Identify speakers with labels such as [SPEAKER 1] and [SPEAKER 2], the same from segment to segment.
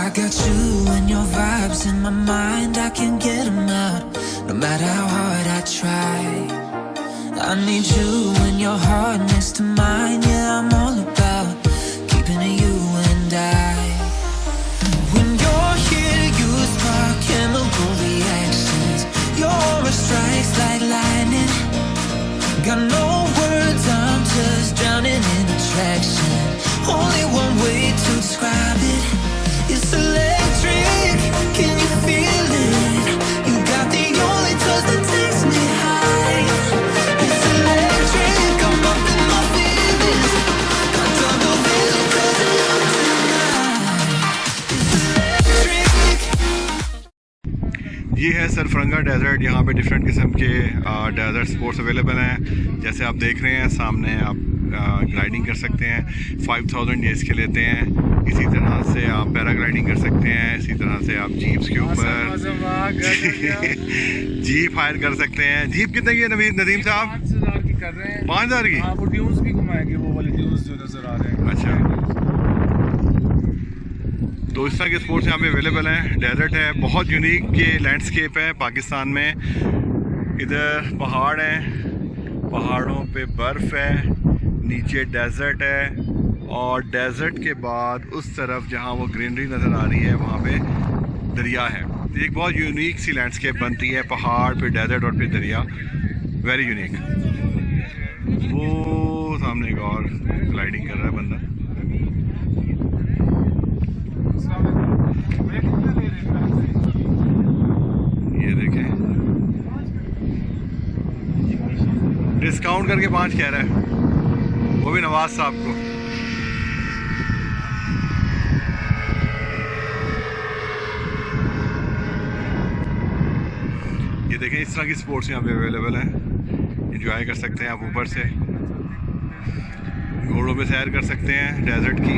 [SPEAKER 1] I got you and your vibes in my mind, I can't get them out, no matter how hard I try. I need you and your heart next to mine, yeah, I'm all about keeping it you and I. When you're here, you spark chemical reactions, your aura strikes like lightning. Got no words, I'm just drowning in attraction. Only one way to describe it, it's electric. Can you feel it? You got the only touch that takes me high. It's electric, I'm up in my feelings. Got double vision 'cause I love tonight. It's electric.
[SPEAKER 2] ये है सरफरंगा desert. यहाँ पे different किस्म के desert sports available हैं। जैसे आप देख रहे हैं सामने, आप ग्लाइडिंग कर सकते हैं, 5000 ये इसके लेते हैं। इसी तरह से आप पैराग्लाइडिंग कर सकते हैं। इसी तरह से आप जीप्स के ऊपर जीप हायर कर सकते हैं। जीप कितने की है नदीम साहब?
[SPEAKER 3] 5000 की कर रहे हैं।
[SPEAKER 2] 5000 की?
[SPEAKER 3] हाँ, वो ड्यून्स भी घुमाएंगे, वो वाले ड्यून्स जो नजर आ रहे हैं।
[SPEAKER 2] अच्छा, तो इस तरह के स्पोर्ट्स यहाँ पे अवेलेबल हैं। डेजर्ट है, बहुत यूनिक ये लैंडस्केप है पाकिस्तान में। इधर पहाड़ हैं, पहाड़ों पे बर्फ़ है, नीचे डेजर्ट है, और डेजर्ट के बाद उस तरफ जहाँ वो ग्रीनरी नज़र आ रही है वहाँ पे दरिया है। तो एक बहुत यूनिक सी लैंडस्केप बनती है, पहाड़ पे डेजर्ट और फिर दरिया, वेरी यूनिक। वो सामने एक और ग्लाइडिंग कर रहा है बंदा। ये देखें, डिस्काउंट करके 5 कह रहा है, वो भी नवाज साहब को। ये देखें, इस तरह की स्पोर्ट्स यहाँ पे अवेलेबल हैं, एंजॉय कर सकते हैं आप। ऊपर से घोड़ों पे सैर कर सकते हैं डेजर्ट की।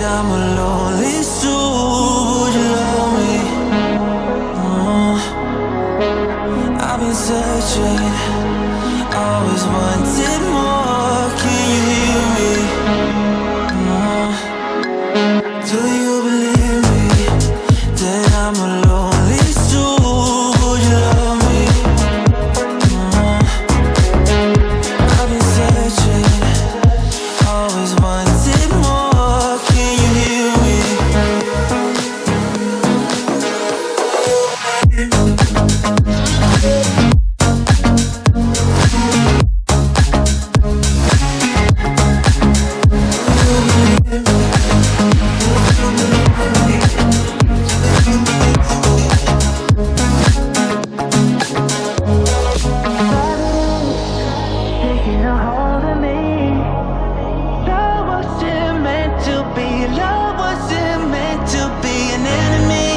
[SPEAKER 1] I'm a lonely soul, would you love me? I've been searching, always wanted more. Can you hear me? Do you believe me that I'm a lonely soul, would you love me? I've been searching, always wanted more. Can you hear me? Taking a hold of me. Love wasn't meant to be. Love wasn't meant to be an enemy.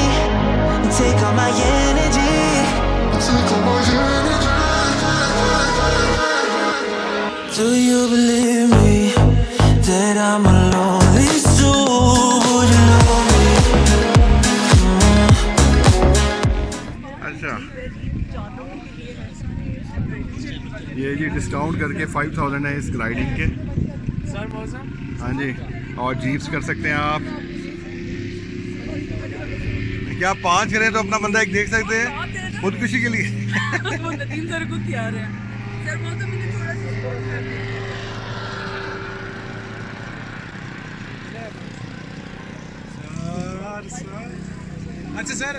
[SPEAKER 1] Take all my energy. Take all my energy.
[SPEAKER 2] जी discount करके 5000 है इस gliding के।
[SPEAKER 3] Sir मौसम
[SPEAKER 2] हाँ जी, और jeeps कर सकते हैं आप। क्या 5 करें तो अपना बंदा एक देख सकते हैं खुदकुशी के लिए।
[SPEAKER 4] वो नदीम सर को तैयार है सर मौसम मुझे थोड़ा
[SPEAKER 3] सर अच्छा सर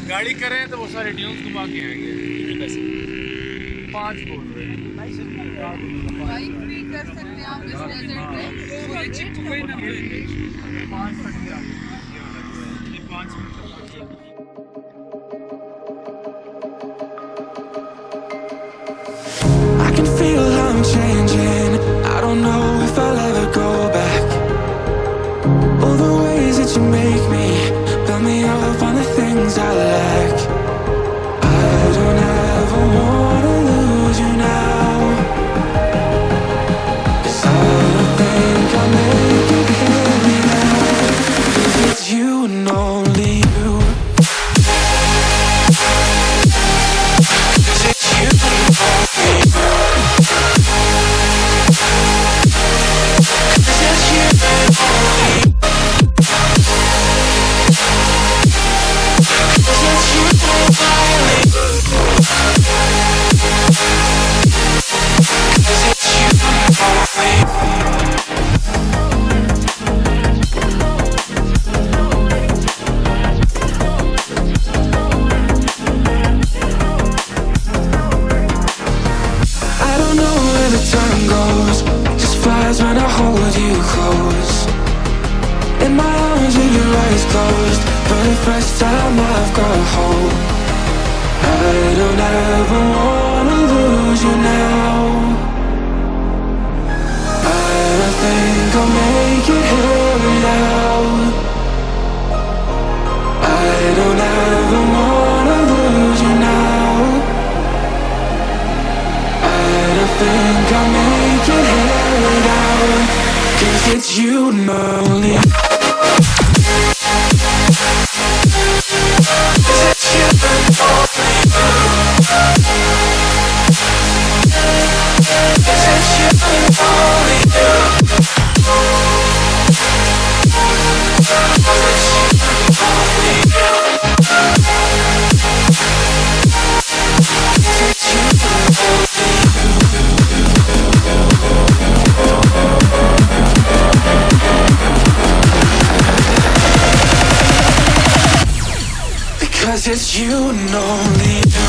[SPEAKER 3] गाड़ी करें तो वो सारे ड्यून्स घुमा के आएंगे। कितने पैसे? 5 बोल रहे हैं।
[SPEAKER 4] बाइक भी कर सकते हैं आप इस डेजर्ट में पूरे चिप कोई ना मिले
[SPEAKER 3] 5 तक ये 5 minute
[SPEAKER 1] I can feel I'm changing. I don't know if I'll ever go back. All the ways that you make me, build me up on the things I lack. I don't ever wanna lose you now, 'cause I don't think I'll make it here without. 'Cause it's you and only you. 'Cause it's you and only you. 'Cause it's you and only you. When I hold you close in my arms with your eyes closed, for the first time I've got hope. I don't ever wanna lose you now. I don't think I'll make it here without. I don't ever wanna lose you now. I don't think I'll make it here without. 'Cause it's you and only. 'Cause it's you and only. 'Cause it's you and only. 'Cause it's you and only. 'Cause it's you and only. Because it's you and only you.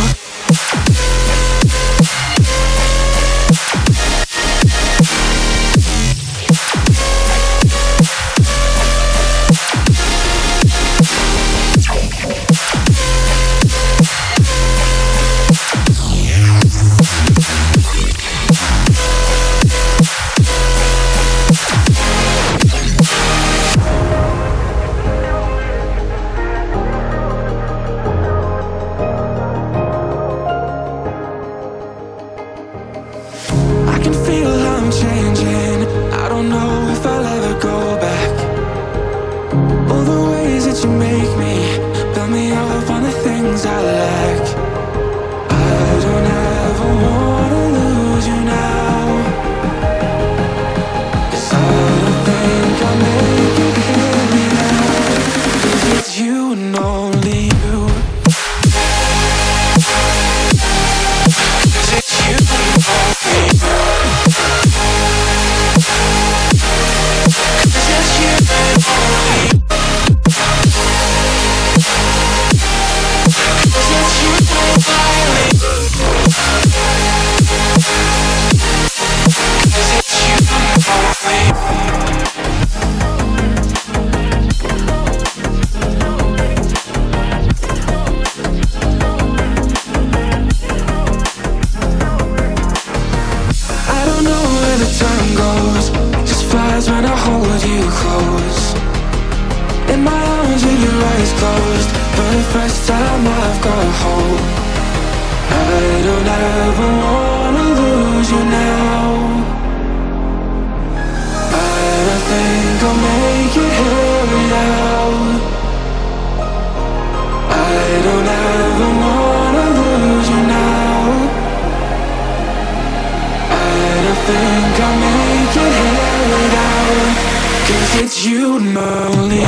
[SPEAKER 1] it's you only.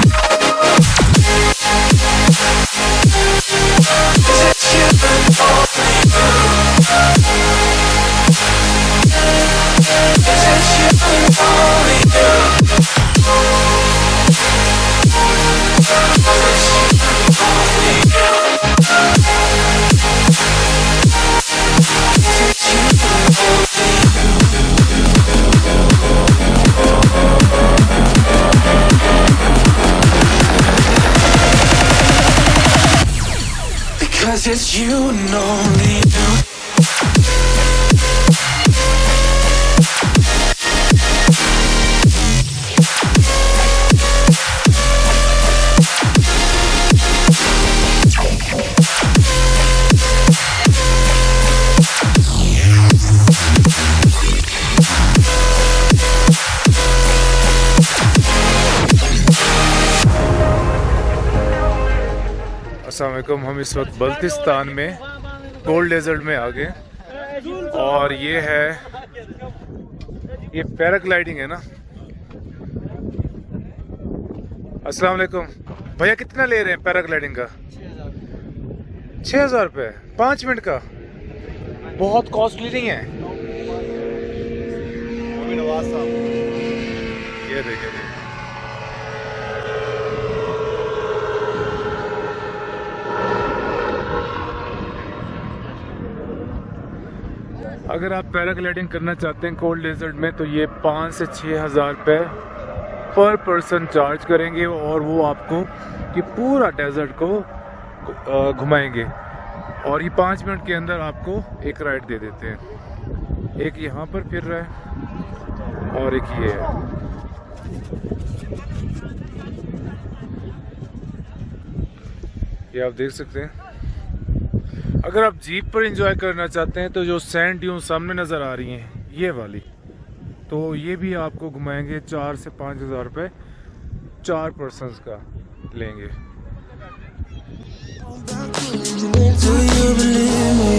[SPEAKER 1] It's you only. It's you only. Because it's you and only you.
[SPEAKER 3] अस्सलाम वालेकुम। हम इस वक्त बल्तिस्तान में cold desert में आ गए और ये पैराग्लाइडिंग है ना। अस्सलाम वालेकुम भैया, कितना ले रहे हैं पैराग्लाइडिंग का? 6,000 रुपये 5 मिनट का। बहुत कॉस्टली नहीं है? ये देखिए, अगर आप पैराग्लाइडिंग करना चाहते हैं कोल्ड डेजर्ट में तो ये 5 से 6,000 रुपये पर पर्सन चार्ज करेंगे और वो आपको ये पूरा डेजर्ट को घुमाएंगे और ये 5 मिनट के अंदर आपको एक राइड दे देते हैं। एक यहाँ पर फिर रहा है और एक ये है। ये आप देख सकते हैं। अगर आप जीप पर एंजॉय करना चाहते हैं तो जो सैंड ड्यून सामने नज़र आ रही हैं ये वाली, तो ये भी आपको घुमाएंगे 4 से 5,000 रुपये 4 पर्सन्स का लेंगे।
[SPEAKER 1] Do you believe me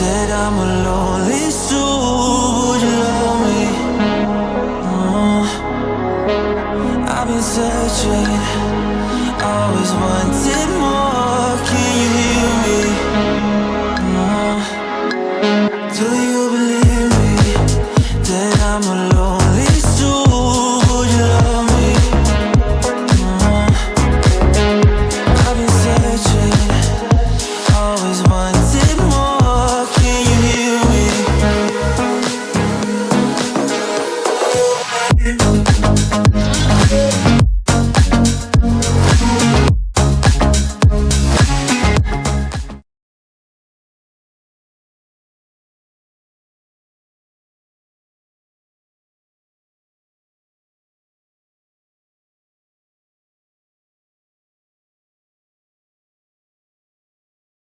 [SPEAKER 1] that I'm a lonely soul? Would you love me? I've been searching